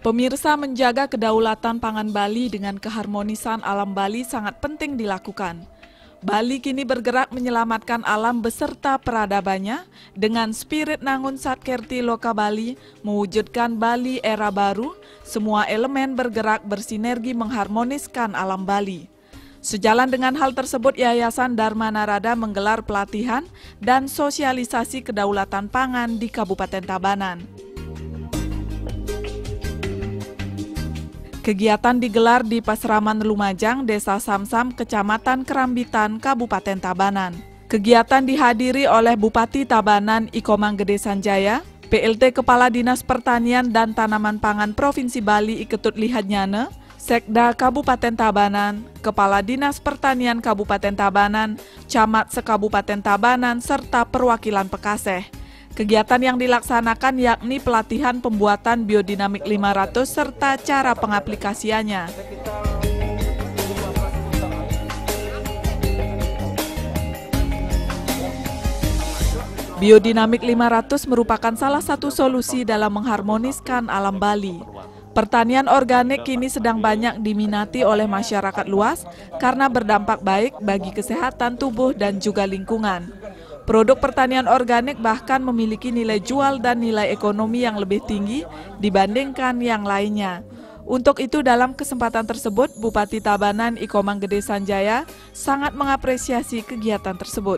Pemirsa, menjaga kedaulatan pangan Bali dengan keharmonisan alam Bali sangat penting dilakukan. Bali kini bergerak menyelamatkan alam beserta peradabannya dengan spirit Nangun Satkerti Loka Bali, mewujudkan Bali era baru, semua elemen bergerak bersinergi mengharmoniskan alam Bali. Sejalan dengan hal tersebut, Yayasan Dharma Narada menggelar pelatihan dan sosialisasi kedaulatan pangan di Kabupaten Tabanan. Kegiatan digelar di Pasraman Lumajang, Desa Samsam, Kecamatan Kerambitan, Kabupaten Tabanan. Kegiatan dihadiri oleh Bupati Tabanan Ikomang Gede Sanjaya, PLT Kepala Dinas Pertanian dan Tanaman Pangan Provinsi Bali Iketut Lihadnyana, Sekda Kabupaten Tabanan, Kepala Dinas Pertanian Kabupaten Tabanan, Camat Sekabupaten Tabanan, serta perwakilan Pekaseh. Kegiatan yang dilaksanakan yakni pelatihan pembuatan biodinamik 500 serta cara pengaplikasiannya. Biodinamik 500 merupakan salah satu solusi dalam mengharmoniskan alam Bali. Pertanian organik kini sedang banyak diminati oleh masyarakat luas karena berdampak baik bagi kesehatan tubuh dan juga lingkungan. Produk pertanian organik bahkan memiliki nilai jual dan nilai ekonomi yang lebih tinggi dibandingkan yang lainnya. Untuk itu dalam kesempatan tersebut, Bupati Tabanan Ikomang Gede Sanjaya sangat mengapresiasi kegiatan tersebut.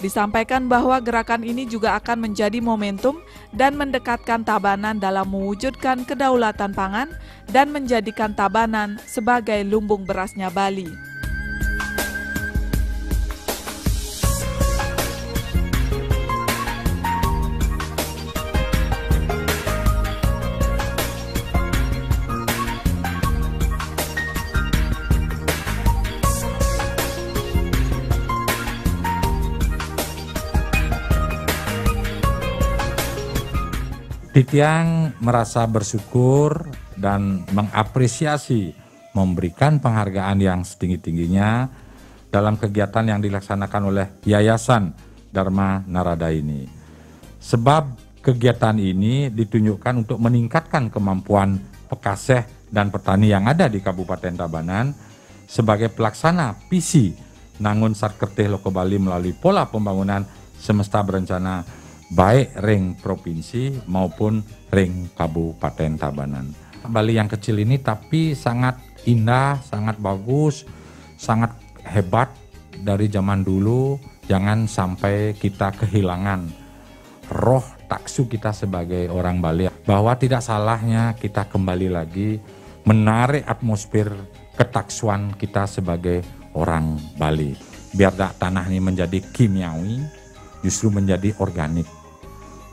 Disampaikan bahwa gerakan ini juga akan menjadi momentum dan mendekatkan Tabanan dalam mewujudkan kedaulatan pangan dan menjadikan Tabanan sebagai lumbung berasnya Bali. Titiang merasa bersyukur dan mengapresiasi memberikan penghargaan yang setinggi-tingginya dalam kegiatan yang dilaksanakan oleh Yayasan Dharma Narada ini. Sebab kegiatan ini ditunjukkan untuk meningkatkan kemampuan Pekaseh dan petani yang ada di Kabupaten Tabanan sebagai pelaksana visi Nangun Satkerti Loka Bali melalui pola pembangunan semesta berencana baik ring provinsi maupun ring Kabupaten Tabanan. Bali yang kecil ini tapi sangat indah, sangat bagus, sangat hebat dari zaman dulu. Jangan sampai kita kehilangan roh taksu kita sebagai orang Bali. Bahwa tidak salahnya kita kembali lagi menarik atmosfer ketaksuan kita sebagai orang Bali. Biar tanah ini menjadi kimiawi, justru menjadi organik.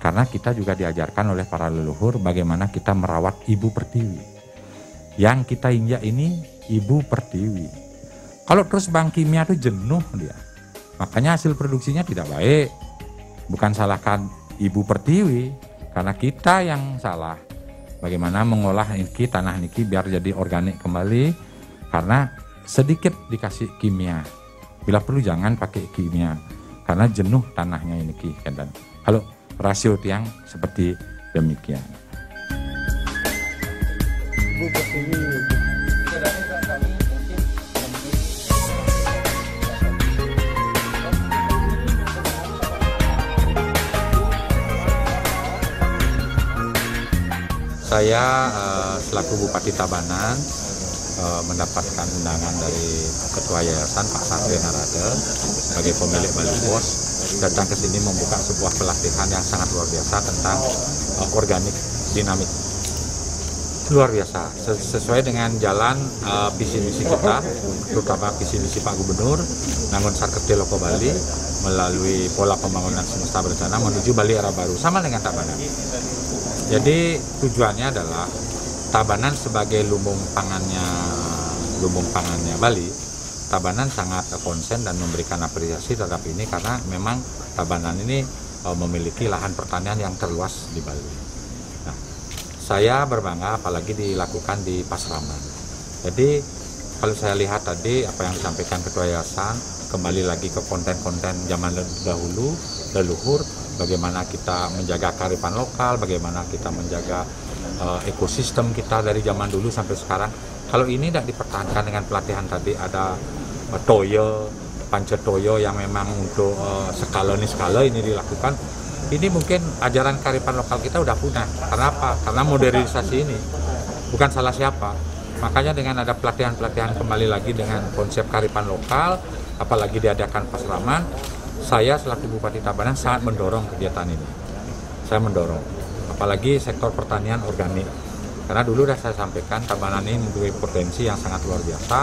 Karena kita juga diajarkan oleh para leluhur bagaimana kita merawat ibu pertiwi. Yang kita injak ini ibu pertiwi. Kalau terus bang kimia itu jenuh dia. Makanya hasil produksinya tidak baik. Bukan salahkan ibu pertiwi, karena kita yang salah. Bagaimana mengolah niki, tanah niki biar jadi organik kembali. Karena sedikit dikasih kimia. Bila perlu jangan pakai kimia. Karena jenuh tanahnya ini ki. Kalau rasio tiang seperti demikian. Saya selaku Bupati Tabanan mendapatkan undangan dari Ketua Yayasan Pak Satria Narada sebagai pemilik Bali Pos datang ke sini membuka sebuah pelatihan yang sangat luar biasa tentang organik dinamik. Luar biasa, sesuai dengan jalan visi misi kita, terutama visi misi Pak Gubernur Nangun Satkerti Loka Bali melalui pola pembangunan semesta berencana menuju Bali era baru, sama dengan Tabanan. Jadi tujuannya adalah Tabanan sebagai lumbung pangannya Bali. Tabanan sangat konsen dan memberikan apresiasi terhadap ini karena memang Tabanan ini memiliki lahan pertanian yang terluas di Bali. Nah, saya berbangga apalagi dilakukan di Pasraman. Jadi kalau saya lihat tadi apa yang disampaikan Ketua Yayasan, kembali lagi ke konten-konten zaman dahulu, leluhur, bagaimana kita menjaga kearifan lokal, bagaimana kita menjaga ekosistem kita dari zaman dulu sampai sekarang. Kalau ini tidak dipertahankan dengan pelatihan tadi, ada toyo, pancetoyo yang memang untuk skala ini dilakukan, ini mungkin ajaran kearifan lokal kita udah punah. Karena apa? Karena modernisasi ini bukan salah siapa. Makanya dengan ada pelatihan-pelatihan kembali lagi dengan konsep kearifan lokal, apalagi diadakan Pasraman, saya selaku Bupati Tabanan sangat mendorong kegiatan ini. Saya mendorong, apalagi sektor pertanian organik. Karena dulu sudah saya sampaikan, Tabanan ini memiliki potensi yang sangat luar biasa.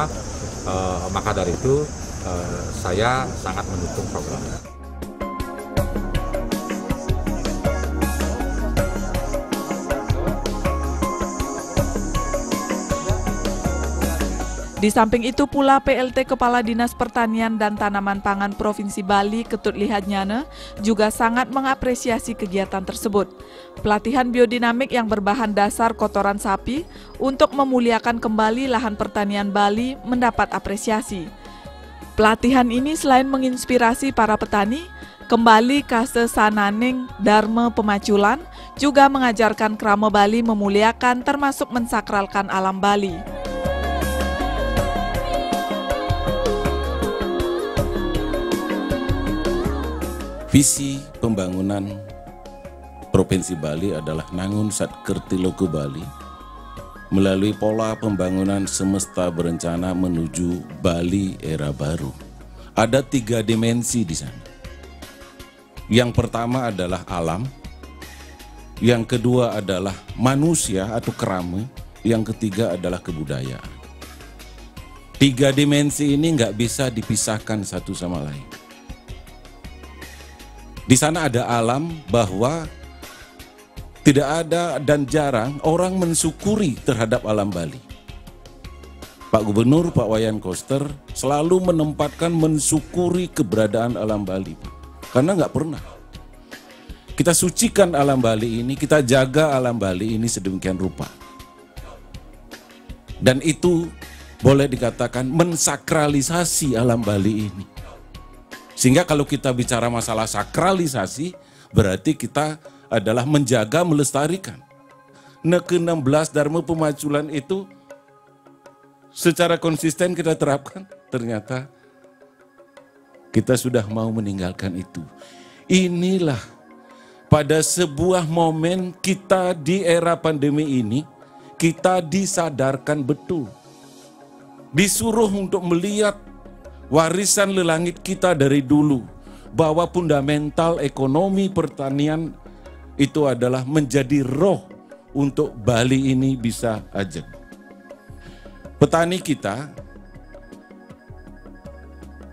Maka dari itu saya sangat mendukung programnya. Di samping itu pula PLT Kepala Dinas Pertanian dan Tanaman Pangan Provinsi Bali Ketut Lihadnyana juga sangat mengapresiasi kegiatan tersebut. Pelatihan biodinamik yang berbahan dasar kotoran sapi untuk memuliakan kembali lahan pertanian Bali mendapat apresiasi. Pelatihan ini selain menginspirasi para petani, kembali kase sananing dharma pemaculan, juga mengajarkan krama Bali memuliakan termasuk mensakralkan alam Bali. Visi pembangunan Provinsi Bali adalah Nangun Satkertiloku Bali melalui pola pembangunan semesta berencana menuju Bali era baru. Ada 3 dimensi di sana. Yang pertama adalah alam, yang kedua adalah manusia atau krama, yang ketiga adalah kebudayaan. 3 dimensi ini nggak bisa dipisahkan satu sama lain. Di sana ada alam, bahwa tidak ada dan jarang orang mensyukuri terhadap alam Bali. Pak Gubernur, Pak Wayan Koster selalu menempatkan mensyukuri keberadaan alam Bali. Karena nggak pernah. Kita sucikan alam Bali ini, kita jaga alam Bali ini sedemikian rupa. Dan itu boleh dikatakan mensakralisasi alam Bali ini. Sehingga kalau kita bicara masalah sakralisasi, berarti kita adalah menjaga, melestarikan. Nah, ke-16 Dharma Pemaculan itu secara konsisten kita terapkan, ternyata kita sudah mau meninggalkan itu. Inilah pada sebuah momen kita di era pandemi ini, kita disadarkan betul. Disuruh untuk melihat warisan lelangit kita dari dulu, bahwa fundamental ekonomi pertanian itu adalah menjadi roh untuk Bali ini bisa ajeng. Petani kita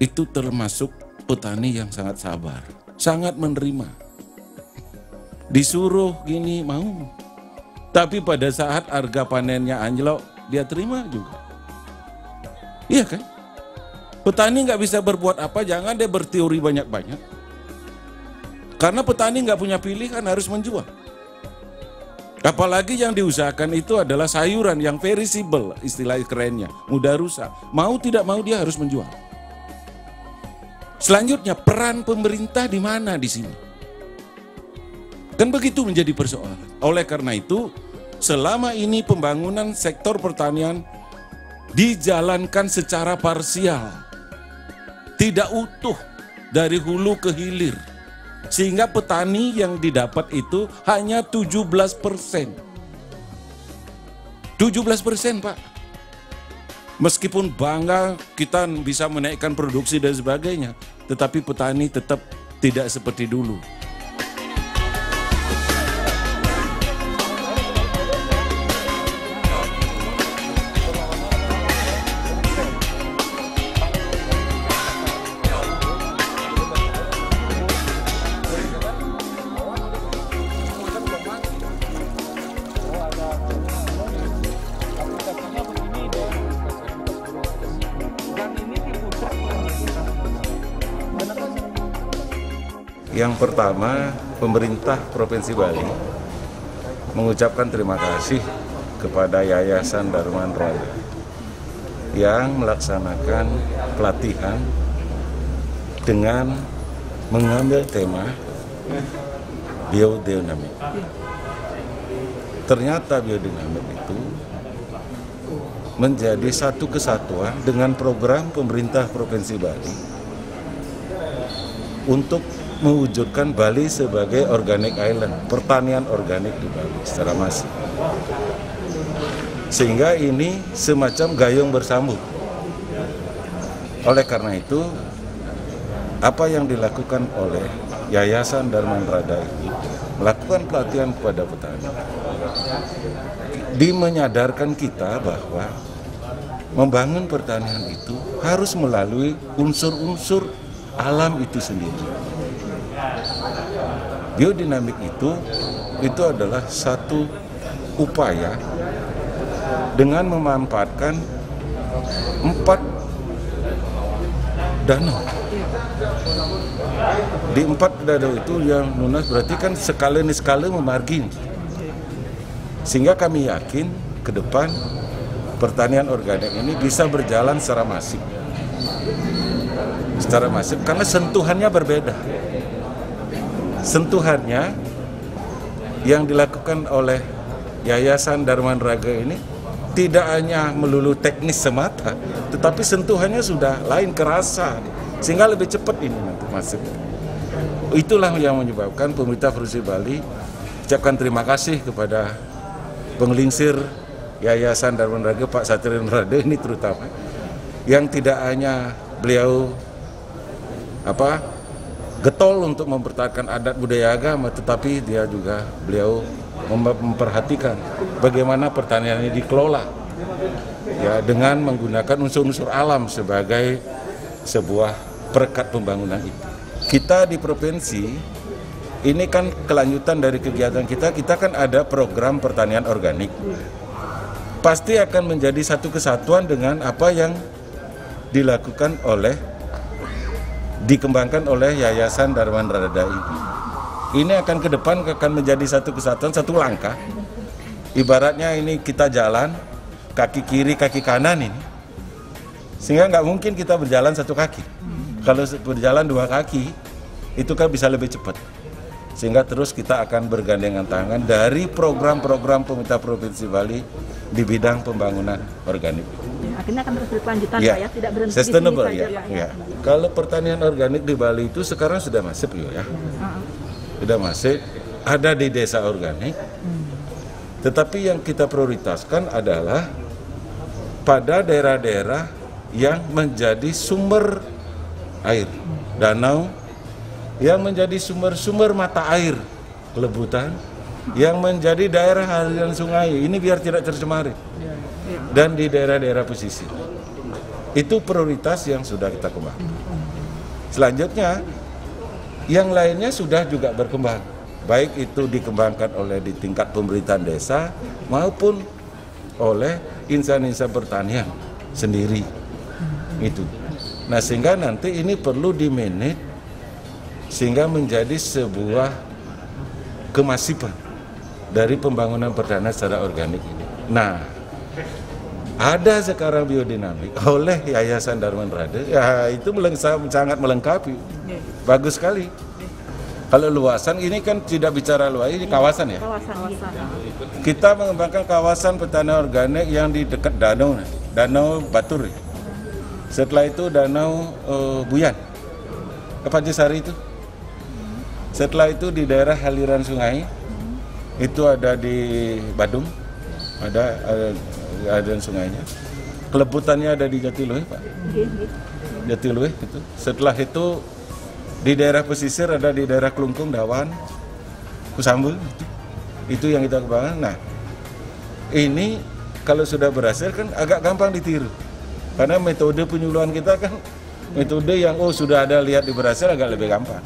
itu termasuk petani yang sangat sabar, sangat menerima. Disuruh gini mau, tapi pada saat harga panennya anjlok, dia terima juga. Iya kan? Petani nggak bisa berbuat apa, jangan dia berteori banyak-banyak. Karena petani nggak punya pilihan, harus menjual. Apalagi yang diusahakan itu adalah sayuran yang perishable, istilah kerennya, mudah rusak. Mau tidak mau dia harus menjual. Selanjutnya, peran pemerintah di mana di sini? Kan begitu menjadi persoalan. Oleh karena itu, selama ini pembangunan sektor pertanian dijalankan secara parsial. Tidak utuh dari hulu ke hilir. Sehingga petani yang didapat itu hanya 17%. 17%, Pak. Meskipun bangga kita bisa menaikkan produksi dan sebagainya, tetapi petani tetap tidak seperti dulu. Yang pertama, pemerintah Provinsi Bali mengucapkan terima kasih kepada Yayasan Dharman Raya yang melaksanakan pelatihan dengan mengambil tema biodinamik. ternyata biodinamik itu menjadi satu kesatuan dengan program pemerintah Provinsi Bali untuk mewujudkan Bali sebagai organic island, pertanian organik di Bali secara masif. Sehingga ini semacam gayung bersambut. Oleh karena itu, apa yang dilakukan oleh Yayasan Dharman Rada ini melakukan pelatihan kepada petani, menyadarkan kita bahwa membangun pertanian itu harus melalui unsur-unsur alam itu sendiri. Biodinamik itu adalah satu upaya dengan memanfaatkan 4 danau. Di 4 danau itu yang lunas berarti kan skala memargin. Sehingga kami yakin ke depan pertanian organik ini bisa berjalan secara masif. Secara masif karena sentuhannya berbeda. Sentuhannya yang dilakukan oleh Yayasan Dharman Raga ini tidak hanya melulu teknis semata, tetapi sentuhannya sudah lain, kerasa, sehingga lebih cepat ini nanti masuk. Itulah yang menyebabkan pemerintah Provinsi Bali ucapkan terima kasih kepada penglingsir Yayasan Dharman Raga, Pak Satrian Rada ini terutama, yang tidak hanya beliau getol untuk mempertahankan adat budaya agama, tetapi beliau memperhatikan bagaimana pertanian ini dikelola ya, dengan menggunakan unsur-unsur alam sebagai sebuah perekat pembangunan itu. Kita di provinsi ini kan kelanjutan dari kegiatan kita kan ada program pertanian organik. Pasti akan menjadi satu kesatuan dengan apa yang dikembangkan oleh Yayasan Dharman Rada ini. Ini akan ke depan menjadi satu kesatuan, satu langkah. Ibaratnya ini kita jalan, kaki kiri, kaki kanan ini. Sehingga nggak mungkin kita berjalan satu kaki. Kalau berjalan 2 kaki, itu kan bisa lebih cepat. Sehingga terus kita akan bergandengan tangan dari program-program pemerintah Provinsi Bali di bidang pembangunan organik. Akhirnya akan terus berkelanjutan, Pak, ya? Tidak berhenti sustainable, di sini saja, Pak, ya? Kalau pertanian organik di Bali itu sekarang sudah masif ya. Sudah masif, ada di desa organik. Tetapi yang kita prioritaskan adalah pada daerah-daerah yang menjadi sumber air, danau, yang menjadi sumber mata air, kelebutan, yang menjadi daerah aliran sungai, ini biar tidak tercemari. Dan di daerah-daerah pesisir. Itu prioritas yang sudah kita kembangkan. Selanjutnya, yang lainnya sudah juga berkembang. Baik itu dikembangkan oleh di tingkat pemerintahan desa maupun oleh insan-insan pertanian sendiri. Itu. Nah, sehingga nanti ini perlu di-manage sehingga menjadi sebuah kemasifan dari pembangunan pertanian secara organik ini. Nah, ada sekarang biodinamik oleh Yayasan Dharman Rada, ya itu sangat melengkapi, bagus sekali. Kalau luasan ini kan tidak bicara luas, ini kawasan ya. Kita mengembangkan kawasan pertanian organik yang di dekat danau Batur. Setelah itu danau Buyan, Pancasari itu. Setelah itu di daerah aliran sungai, itu ada di Badung, ada sungainya. Kelebutannya ada di Jatiluwe, Pak. Jatiluwe itu. Setelah itu di daerah pesisir ada di daerah Klungkung, Dawan, Kusambul. Itu yang kita kembangkan. Nah, ini kalau sudah berhasil kan agak gampang ditiru. Karena metode penyuluhan kita kan metode yang sudah ada lihat di berhasil agak lebih gampang.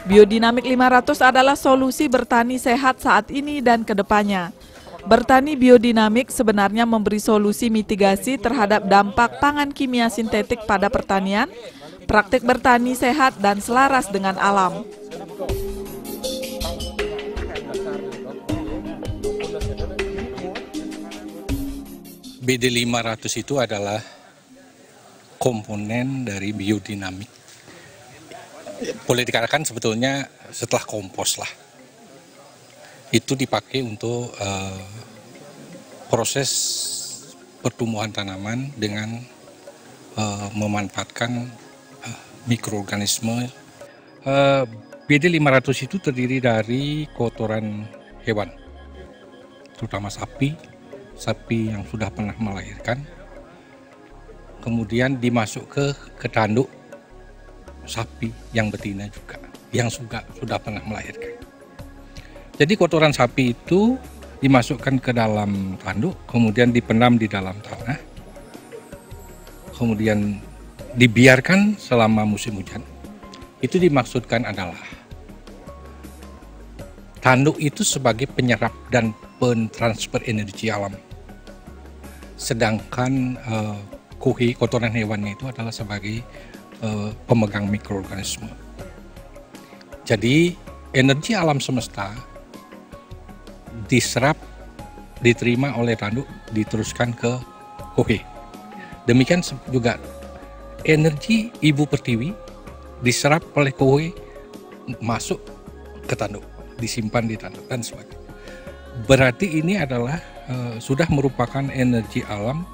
Biodinamik 500 adalah solusi bertani sehat saat ini dan ke depannya. Bertani biodinamik sebenarnya memberi solusi mitigasi terhadap dampak pangan kimia sintetik pada pertanian, praktik bertani sehat dan selaras dengan alam. BD500 itu adalah komponen dari biodinamik Boleh dikatakan sebetulnya setelah kompos lah. Itu dipakai untuk proses pertumbuhan tanaman dengan memanfaatkan mikroorganisme. BD 500 itu terdiri dari kotoran hewan, terutama sapi yang sudah pernah melahirkan, kemudian dimasuk ke tanduk sapi yang betina juga, yang sudah pernah melahirkan. Jadi kotoran sapi itu dimasukkan ke dalam tanduk, kemudian dipendam di dalam tanah, kemudian dibiarkan selama musim hujan. Itu dimaksudkan adalah tanduk itu sebagai penyerap dan pentransfer energi alam. Sedangkan kuhi, kotoran hewannya itu adalah sebagai pemegang mikroorganisme. Jadi energi alam semesta diserap, diterima oleh tanduk, diteruskan ke kuhi. Demikian juga energi ibu pertiwi diserap oleh kuhi, masuk ke tanduk, disimpan di tanduk dan sebagainya. Berarti ini adalah sudah merupakan energi alam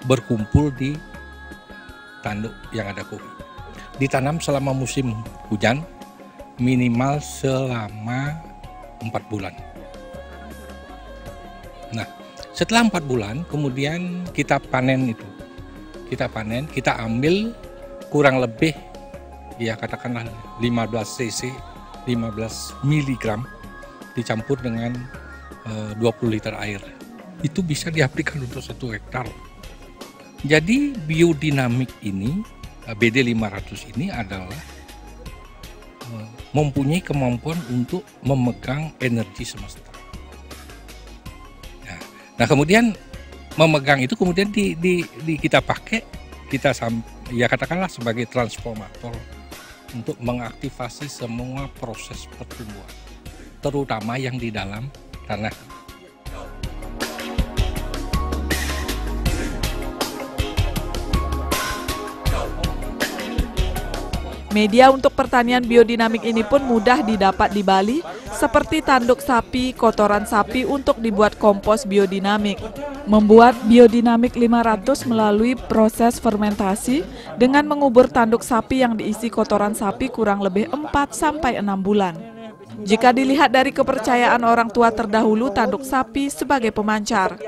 berkumpul di tanduk yang ada kuhi. Ditanam selama musim hujan minimal selama 4 bulan. Nah, setelah 4 bulan kemudian kita panen itu. Kita ambil kurang lebih ya katakanlah 15 cc, 15 miligram dicampur dengan 20 liter air. Itu bisa diaplikasikan untuk 1 hektar. Jadi biodinamik ini, BD 500 ini adalah mempunyai kemampuan untuk memegang energi semesta. Nah kemudian memegang itu kemudian kita pakai, ya katakanlah sebagai transformator untuk mengaktifasi semua proses pertumbuhan, terutama yang di dalam tanah. Media untuk pertanian biodinamik ini pun mudah didapat di Bali, seperti tanduk sapi, kotoran sapi untuk dibuat kompos biodinamik. Membuat biodinamik 500 melalui proses fermentasi dengan mengubur tanduk sapi yang diisi kotoran sapi kurang lebih 4-6 bulan. Jika dilihat dari kepercayaan orang tua terdahulu, tanduk sapi sebagai pemancar.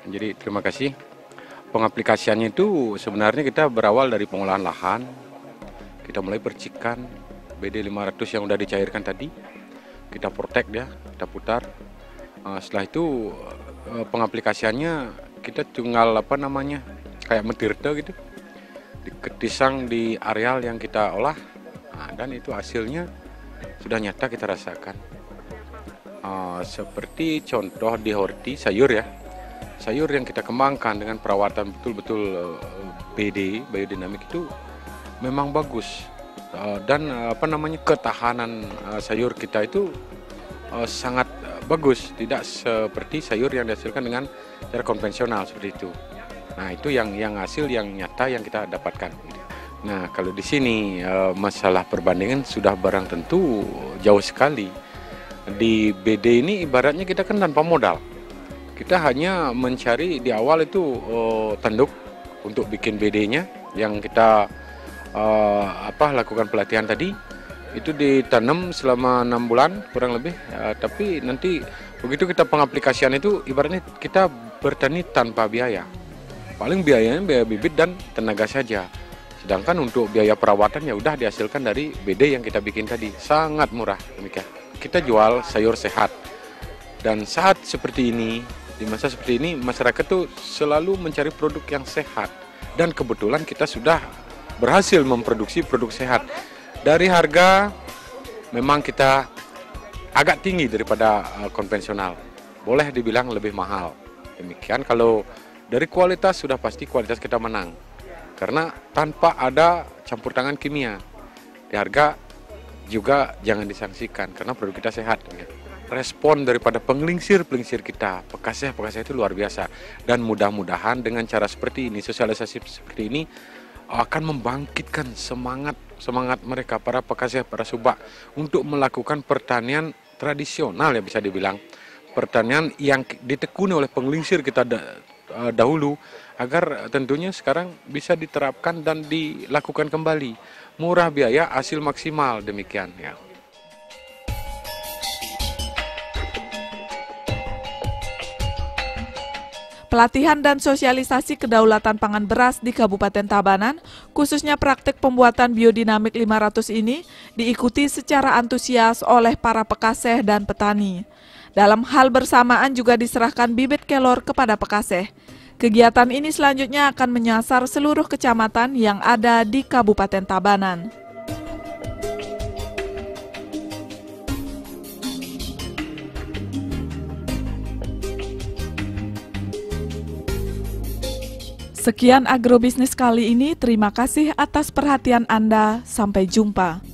Jadi terima kasih. Pengaplikasiannya itu sebenarnya kita berawal dari pengolahan lahan. Kita mulai percikan BD 500 yang udah dicairkan tadi. Kita protect dia, kita putar. Setelah itu pengaplikasiannya kita tinggal kayak metirte gitu. Diketisang di areal yang kita olah. Dan itu hasilnya sudah nyata kita rasakan. Seperti contoh di horti sayur ya. Sayur yang kita kembangkan dengan perawatan betul-betul BD, biodinamik itu memang bagus. Dan ketahanan sayur kita itu sangat bagus, tidak seperti sayur yang dihasilkan dengan cara konvensional seperti itu. Nah, itu yang hasil yang nyata yang kita dapatkan. Nah, kalau di sini masalah perbandingan sudah barang tentu jauh sekali. Di BD ini ibaratnya kita kan tanpa modal. Kita hanya mencari di awal itu tanduk untuk bikin BD-nya yang kita lakukan pelatihan tadi. Itu ditanam selama 6 bulan kurang lebih. Tapi nanti begitu kita pengaplikasian itu ibaratnya kita bertani tanpa biaya. Paling biayanya biaya bibit dan tenaga saja. Sedangkan untuk biaya perawatan ya udah dihasilkan dari BD yang kita bikin tadi. Sangat murah demikian. Kita jual sayur sehat. Dan saat seperti ini, di masa seperti ini, masyarakat tuh selalu mencari produk yang sehat. Dan kebetulan kita sudah berhasil memproduksi produk sehat. Dari harga memang kita agak tinggi daripada konvensional. Boleh dibilang lebih mahal. Demikian kalau dari kualitas sudah pasti kualitas kita menang. Karena tanpa ada campur tangan kimia. Di harga juga jangan disangsikan karena produk kita sehat. respon daripada penglingsir kita, Pekaseh itu luar biasa. Dan mudah-mudahan dengan cara seperti ini, sosialisasi seperti ini akan membangkitkan semangat mereka, para Pekaseh, para subak, untuk melakukan pertanian tradisional, ya bisa dibilang. Pertanian yang ditekuni oleh penglingsir kita dahulu, agar tentunya sekarang bisa diterapkan dan dilakukan kembali. Murah biaya, hasil maksimal, demikian ya. Pelatihan dan sosialisasi kedaulatan pangan beras di Kabupaten Tabanan, khususnya praktik pembuatan biodinamik 500 ini, diikuti secara antusias oleh para Pekaseh dan petani. Dalam hal bersamaan juga diserahkan bibit kelor kepada Pekaseh. Kegiatan ini selanjutnya akan menyasar seluruh kecamatan yang ada di Kabupaten Tabanan. Sekian agrobisnis kali ini, terima kasih atas perhatian Anda, sampai jumpa.